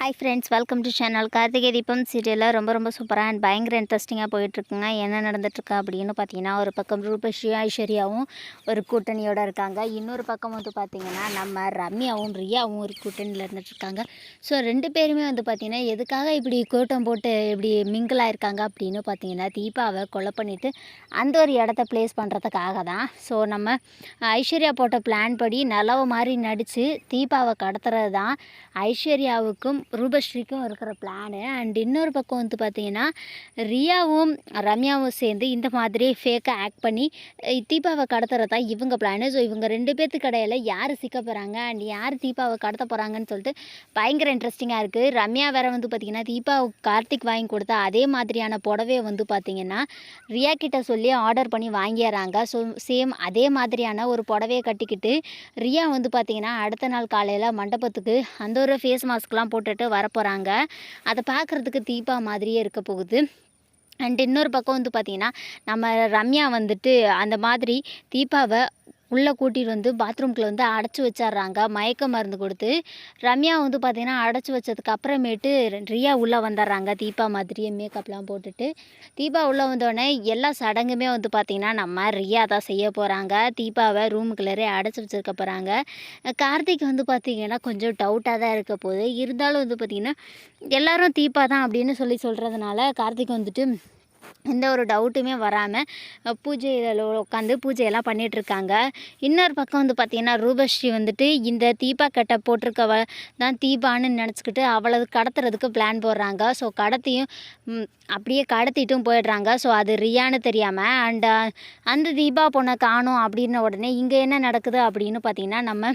Hi friends, welcome to channel. Karthigai Deepam சீரியலில் ரொம்ப சூப்பராக அண்ட் பயங்கர இன்ட்ரெஸ்டிங்காக போயிட்டுருக்குங்க. என்ன நடந்துட்டுருக்கா அப்படின்னு பார்த்தீங்கன்னா, ஒரு பக்கம் ரூபஸ்ரீ ஐஸ்வர்யாவும் ஒரு கூட்டணியோடு இருக்காங்க. இன்னொரு பக்கம் வந்து பார்த்திங்கன்னா நம்ம ரம்யாவும் ரியாவும் ஒரு கூட்டணியில் இருந்துகிட்ருக்காங்க. ஸோ 2 பேருமே வந்து பார்த்திங்கன்னா எதுக்காக இப்படி கூட்டம் போட்டு இப்படி மிங்கிள் ஆயிருக்காங்க அப்படின்னு பார்த்தீங்கன்னா, தீபாவை கொலை பண்ணிவிட்டு அந்த ஒரு இடத்த ப்ளேஸ் பண்ணுறதுக்காக தான். ஸோ நம்ம ஐஸ்வர்யா போட்ட பிளான் படி நல்லவ மாதிரி நடித்து தீபாவை கடத்துறது தான் ஐஸ்வர்யாவுக்கும் ரூபஸ்ரீக்கும் இருக்கிற பிளானு. அண்ட் இன்னொரு பக்கம் வந்து பார்த்திங்கன்னா ரியாவும் ரம்யாவும் சேர்ந்து இந்த மாதிரி ஃபேக்காக ஆக்ட் பண்ணி தீபாவை கடத்துறதா இவங்க பிளானு. ஸோ இவங்க 2 பேர்த்துக்கு இடையில யார் சிக்க போகிறாங்க அண்ட் யார் தீபாவை கடத்த போகிறாங்கன்னு சொல்லிட்டு பயங்கர இன்ட்ரெஸ்டிங்காக இருக்குது. ரம்யா வேறு வந்து பார்த்திங்கன்னா தீபாவுக்கு கார்த்திக் வாங்கி கொடுத்தா அதே மாதிரியான புடவையை வந்து பார்த்திங்கன்னா ரியா கிட்ட சொல்லி ஆர்டர் பண்ணி வாங்கிடுறாங்க. ஸோ சேம் அதே மாதிரியான ஒரு புடவையை கட்டிக்கிட்டு ரியா வந்து பார்த்திங்கன்னா அடுத்த நாள் காலையில் மண்டபத்துக்கு அந்த ஒரு ஃபேஸ் மாஸ்க்லாம் போட்டுட்டு வரப்போகிறாங்க. அதை பார்க்குறதுக்கு தீபா மாதிரியே இருக்க போகுது. அண்ட் இன்னொரு பக்கம் வந்து பார்த்திங்கன்னா நம்ம ரம்யா வந்துட்டு அந்த மாதிரி தீபாவை உள்ளே கூட்டிகிட்டு வந்து பாத்ரூம்குள்ளே வந்து அடைச்சி வச்சிட்றாங்க மயக்க மருந்து கொடுத்து. ரம்யா வந்து பார்த்திங்கன்னா அடைச்சி வச்சதுக்கு அப்புறமேட்டு ரியா உள்ளே வந்துடுறாங்க தீபா மாதிரியே மேக்கப்லாம் போட்டுட்டு. தீபா உள்ளே வந்தோடனே எல்லா சடங்குமே வந்து பார்த்திங்கன்னா நம்ம ரியா தான் செய்ய போகிறாங்க. தீபாவை ரூமுக்குள்ளே அடைச்சி வச்சுருக்க போகிறாங்க. கார்த்திக் வந்து பார்த்திங்கன்னா கொஞ்சம் டவுட்டாக தான் இருக்க போகுது. இருந்தாலும் வந்து பார்த்திங்கன்னா எல்லோரும் தீபா தான் அப்படின்னு சொல்கிறதுனால கார்த்திக் வந்துட்டு எந்த ஒரு டவுட்டுமே வராமல் பூஜையில் உட்காந்து பூஜையெல்லாம் பண்ணிகிட்ருக்காங்க. இன்னொரு பக்கம் வந்து பார்த்திங்கன்னா ரூபஸ்ரீ வந்துட்டு இந்த தீபா கட்டை போட்டிருக்கவ தான் தீபான்னு நினச்சிக்கிட்டு அவளை கடத்துறதுக்கு பிளான் போடுறாங்க. ஸோ கடத்தியும் அப்படியே கடத்திட்டும் போயிடுறாங்க. ஸோ அது ரியான்னு தெரியாமல் அண்ட் அந்த தீபா பொண்ணை காணோம் அப்படின்ன உடனே இங்கே என்ன நடக்குது அப்படின்னு பார்த்திங்கன்னா நம்ம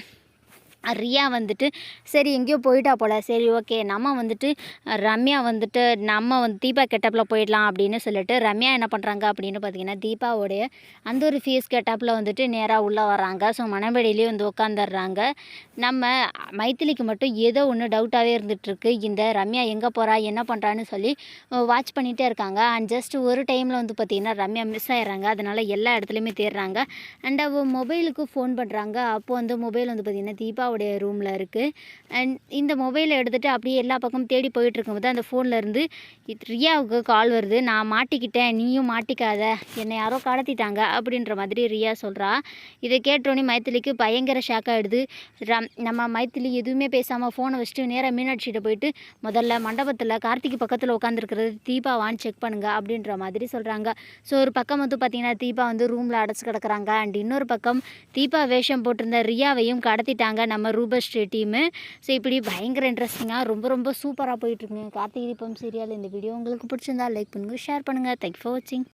ரியா வந்துட்டு சரி எங்கேயோ போயிட்டா போல், சரி ஓகே நம்ம வந்துட்டு ரம்யா வந்துட்டு நம்ம வந்து தீபா கெட்டப்பில் போயிடலாம் அப்படின்னு சொல்லிட்டு ரம்யா என்ன பண்ணுறாங்க அப்படின்னு பார்த்தீங்கன்னா தீபாவோடைய அந்த ஒரு ஃபேஸ் கெட்டப்பில் வந்துட்டு நேராக உள்ளே வர்றாங்க. ஸோ மணவெளியிலே வந்து உட்காந்துடுறாங்க. நம்ம மைத்திலிக்கு மட்டும் ஏதோ ஒன்று டவுட்டாகவே இருந்துகிட்ருக்கு. இந்த ரம்யா எங்கே போகிறா என்ன பண்ணுறான்னு சொல்லி வாட்ச் பண்ணிகிட்டே இருக்காங்க. அண்ட் ஜஸ்ட் ஒரு டைமில் வந்து பார்த்திங்கன்னா ரம்யா மிஸ் ஆகிடுறாங்க. அதனால் எல்லா இடத்துலையுமே தேடுறாங்க. அண்ட் அவள் மொபைலுக்கு ஃபோன் பண்ணுறாங்க. அப்போது அந்த மொபைல் வந்து பார்த்திங்கன்னா தீபா ரூமில் இருக்குது. அண்ட் இந்த மொபைலை எடுத்துகிட்டு அப்படியே எல்லா பக்கமும் தேடி போயிட்டு இருக்கும்போது அந்த ஃபோன்லேருந்து ரியாவுக்கு கால் வருது. நான் மாட்டிக்கிட்டேன், நீயும் மாட்டிக்காத, என்னை யாரோ கடத்திட்டாங்க அப்படின்ற மாதிரி ரியா சொல்கிறா. இதை கேட்டோன்னே மைத்திலிக்கு பயங்கர ஷாக் ஆகிடுது. நம்ம மைத்திலி எதுவுமே பேசாமல் ஃபோனை வச்சுட்டு நேராக மீனாட்சிகிட்ட போயிட்டு முதல்ல மண்டபத்தில் கார்த்திக் பக்கத்தில் உட்காந்துருக்கிறது தீபாவான்னு செக் பண்ணுங்க அப்படின்ற மாதிரி சொல்கிறாங்க. ஸோ ஒரு பக்கம் வந்து பார்த்திங்கன்னா தீபா வந்து ரூமில் அடைச்சி கிடக்குறாங்க. அண்ட் இன்னொரு பக்கம் தீபா வேஷம் போட்டிருந்த ரியாவையும் கடத்திட்டாங்க நம்ம ரூபஸ்ரீ டீமு. ஸோ இப்படி பயங்கர இன்ட்ரெஸ்டிங்காக ரொம்ப சூப்பராக போயிட்டுருக்குங்க கார்த்திகை தீபம் சீரியல். இந்த வீடியோ உங்களுக்கு பிடிச்சிருந்தா லைக் பண்ணுங்கள், ஷேர் பண்ணுங்கள். தேங்க்யூ ஃபார் வாட்சிங்.